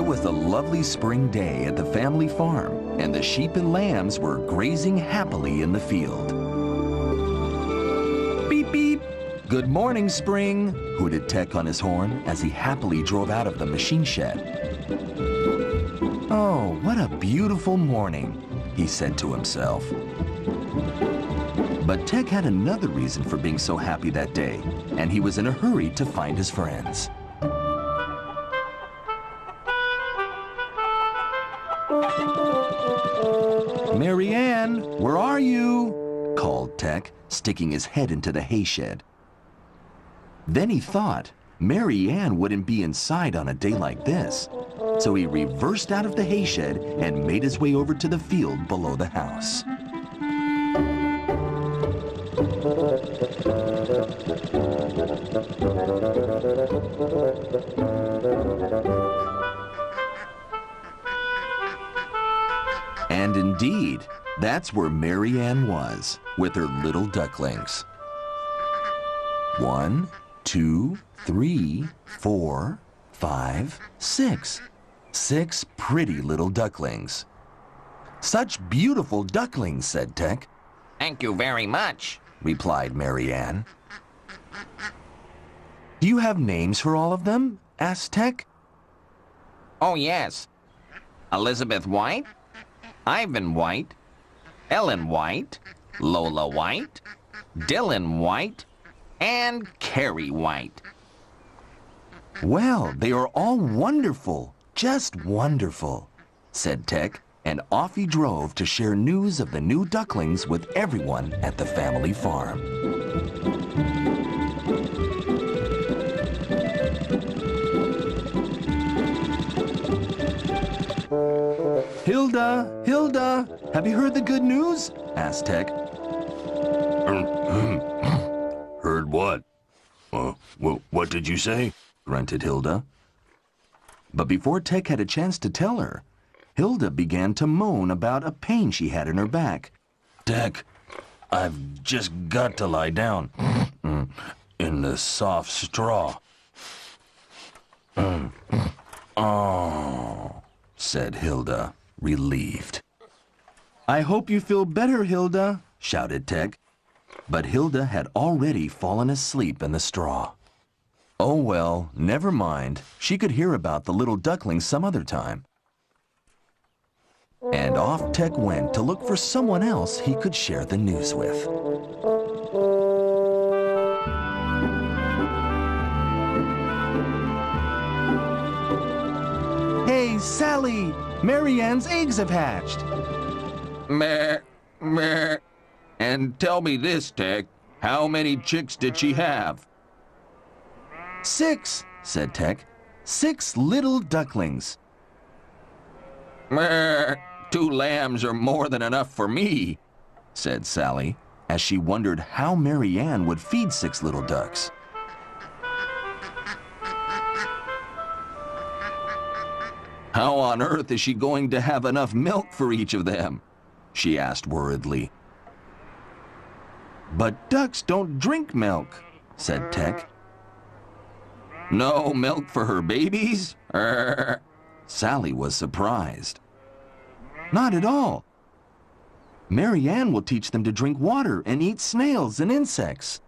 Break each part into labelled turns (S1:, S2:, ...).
S1: It was a lovely spring day at the family farm, and the sheep and lambs were grazing happily in the field. Beep, beep. Good morning, Spring, hooted Tech on his horn as he happily drove out of the machine shed. Oh, what a beautiful morning, he said to himself. But Tech had another reason for being so happy that day, and he was in a hurry to find his friends. Mary Ann, where are you? Called Tech, sticking his head into the hay shed. Then he thought Mary Ann wouldn't be inside on a day like this, so he reversed out of the hay shed and made his way over to the field below the house. And indeed, that's where Mary Ann was, with her little ducklings. 1, 2, 3, 4, 5, 6. 6 pretty little ducklings. Such beautiful ducklings, said Tech.
S2: Thank you very much,
S1: replied Mary Ann. Do you have names for all of them? Asked Tech.
S2: Oh, yes. Elizabeth White, Ivan White, Ellen White, Lola White, Dylan White, and Carrie White.
S1: Well, they are all wonderful, just wonderful, said Tech, and off he drove to share news of the new ducklings with everyone at the family farm. Hilda, Hilda, have you heard the good news? Asked Tech.
S3: Heard what? What did you say?
S1: Grunted Hilda. But before Tech had a chance to tell her, Hilda began to moan about a pain she had in her back.
S3: Tech, I've just got to lie down in the soft straw.
S1: Oh, said Hilda, relieved. I hope you feel better, Hilda, shouted Tech. But Hilda had already fallen asleep in the straw. Oh well, never mind. She could hear about the little ducklings some other time. And off Tech went to look for someone else he could share the news with. Hey, Sally! Mary Ann's eggs have hatched.
S2: Meh, meh. And tell me this, Tech, how many chicks did she have?
S1: 6, said Tech. 6 little ducklings.
S2: Meh, 2 lambs are more than enough for me,
S1: said Sally, as she wondered how Mary Ann would feed 6 little ducks.
S2: How on earth is she going to have enough milk for each of them? She asked worriedly.
S1: But ducks don't drink milk, said Tech.
S2: No milk for her babies?
S1: Sally was surprised. Not at all. Mary Ann will teach them to drink water and eat snails and insects.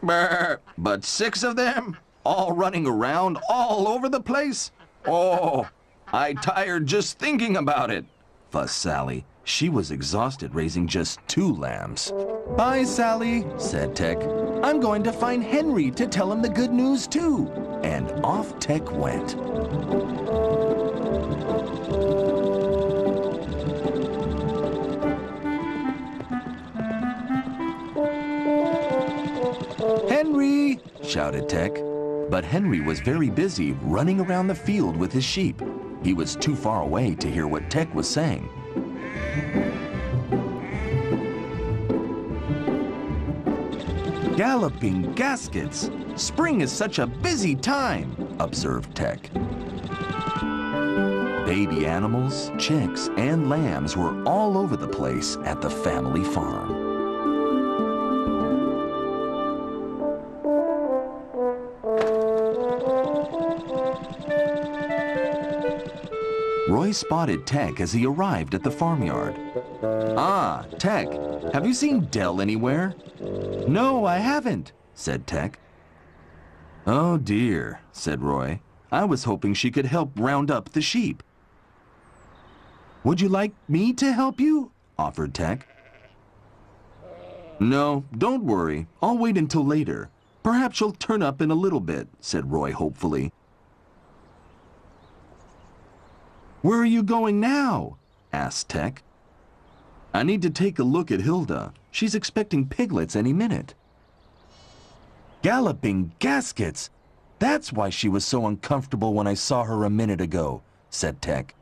S2: But 6 of them? All running around all over the place? Oh, I'm tired just thinking about it,
S1: fussed Sally. She was exhausted raising just 2 lambs. Bye, Sally, said Tech. I'm going to find Henry to tell him the good news, too. And off Tech went. Henry, shouted Tech. But Henry was very busy running around the field with his sheep. He was too far away to hear what Tech was saying. Galloping gaskets! Spring is such a busy time, observed Tech. Baby animals, chicks, and lambs were all over the place at the family farm. Roy spotted Tech as he arrived at the farmyard. Ah, Tech, have you seen Dell anywhere? No, I haven't, said Tech. Oh dear, said Roy. I was hoping she could help round up the sheep. Would you like me to help you? Offered Tech. No, don't worry. I'll wait until later. Perhaps she'll turn up in a little bit, said Roy hopefully. Where are you going now? Asked Tech. I need to take a look at Hilda. She's expecting piglets any minute. Galloping gaskets! That's why she was so uncomfortable when I saw her a minute ago, said Tech.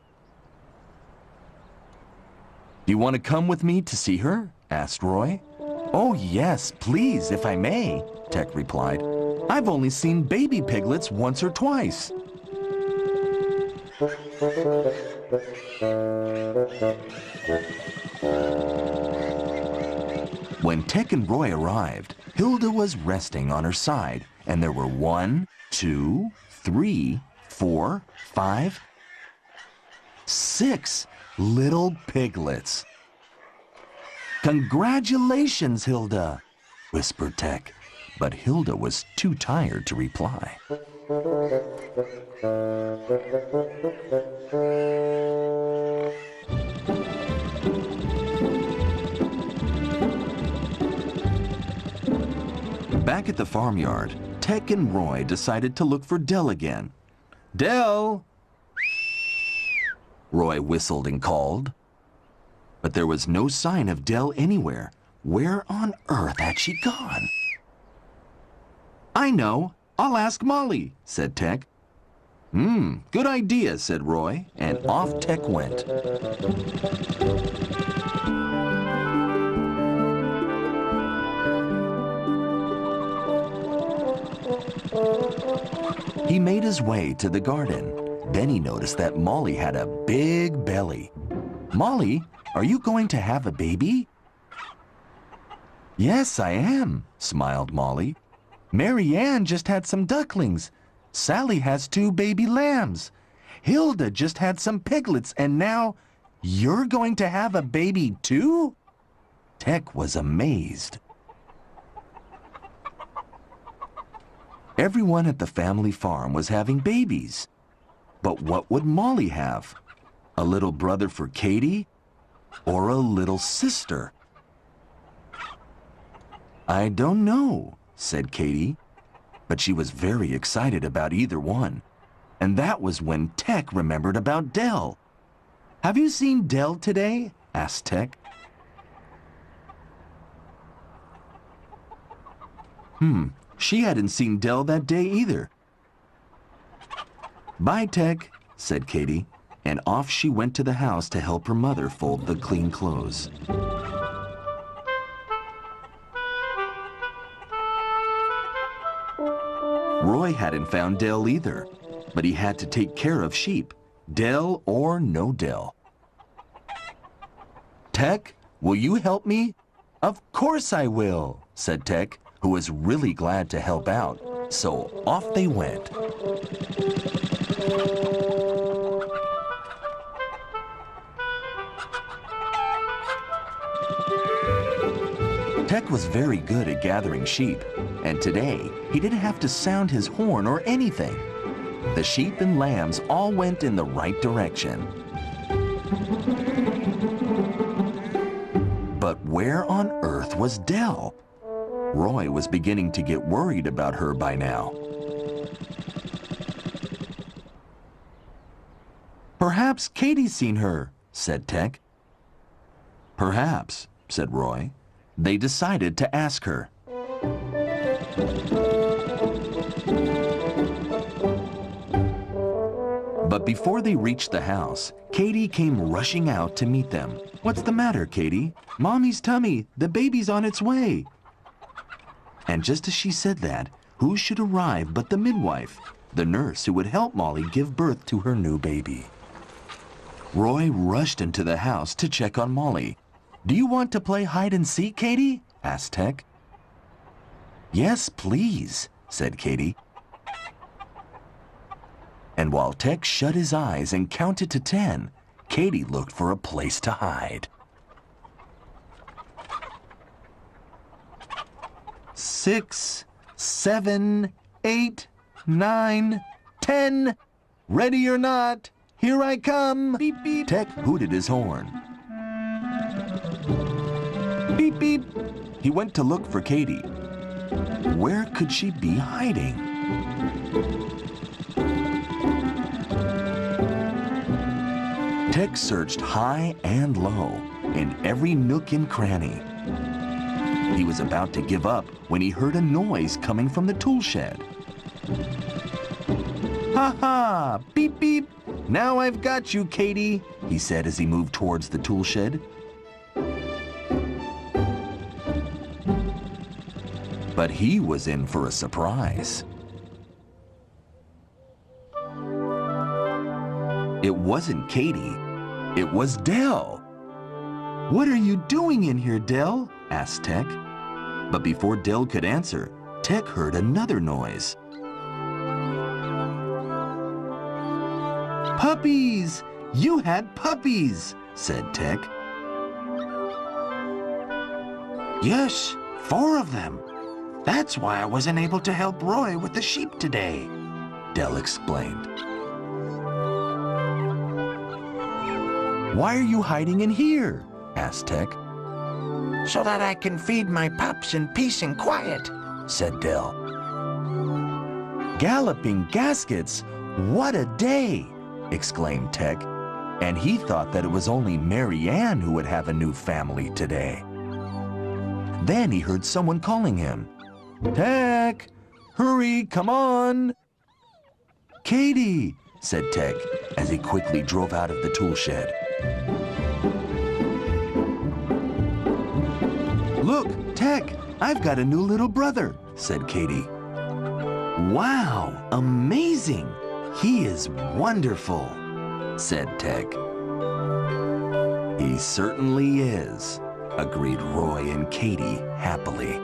S1: Do you want to come with me to see her? Asked Roy. Oh yes, please, if I may, Tech replied. I've only seen baby piglets once or twice. When Tech and Roy arrived, Hilda was resting on her side, and there were 1, 2, 3, 4, 5, 6 little piglets. Congratulations, Hilda, whispered Tech, but Hilda was too tired to reply. Back at the farmyard, Tech and Roy decided to look for Dell again. Dell! Roy whistled and called. But there was no sign of Dell anywhere. Where on earth had she gone? I know. I'll ask Molly, said Tech. Good idea, said Roy, and off Tech went. He made his way to the garden. Then he noticed that Molly had a big belly. Molly, are you going to have a baby? Yes, I am, smiled Molly. Mary Ann just had some ducklings. Sally has 2 baby lambs. Hilda just had some piglets, and now you're going to have a baby too? Tech was amazed. Everyone at the family farm was having babies. But what would Molly have? A little brother for Katie? Or a little sister? I don't know, said Katie, but she was very excited about either one. And that was when Tech remembered about Dell. Have you seen Dell today? Asked Tech. She hadn't seen Dell that day either. Bye, Tech, said Katie, and off she went to the house to help her mother fold the clean clothes. Roy hadn't found Dell either, but he had to take care of sheep, Dell or no Dell. Tech, will you help me? Of course I will, said Tech, who was really glad to help out. So off they went. Tech was very good at gathering sheep, and today he didn't have to sound his horn or anything. The sheep and lambs all went in the right direction. But where on earth was Dell? Roy was beginning to get worried about her by now. Perhaps Katie's seen her, said Tech. Perhaps, said Roy. They decided to ask her. But before they reached the house, Katie came rushing out to meet them. What's the matter, Katie? Mommy's tummy, the baby's on its way. And just as she said that, who should arrive but the midwife, the nurse who would help Molly give birth to her new baby. Roy rushed into the house to check on Molly. Do you want to play hide and seek, Katie? Asked Tech. Yes, please, said Katie. And while Tech shut his eyes and counted to 10, Katie looked for a place to hide. 6, 7, 8, 9, 10. Ready or not, here I come. Beep, beep. Tech hooted his horn. Beep, beep. He went to look for Katie. Where could she be hiding? Tech searched high and low in every nook and cranny. He was about to give up when he heard a noise coming from the tool shed. Ha ha! Beep beep! Now I've got you, Katie, he said as he moved towards the tool shed. But he was in for a surprise. It wasn't Katie, it was Dell. What are you doing in here, Dell? Asked Tech. But before Dell could answer, Tech heard another noise. Puppies! You had puppies, said Tech.
S2: Yes, 4 of them. That's why I wasn't able to help Roy with the sheep today,
S1: Dell explained. Why are you hiding in here? Asked Tech.
S2: so that I can feed my pups in peace and quiet, said Dell.
S1: Galloping gaskets! What a day! Exclaimed Tech, and he thought that it was only Mary Ann who would have a new family today. Then he heard someone calling him. Tech! Hurry, come on! Katie, said Tech as he quickly drove out of the tool shed. Look, Tech, I've got a new little brother, said Katie. Wow, amazing! He is wonderful, said Tech. He certainly is, agreed Roy and Katie happily.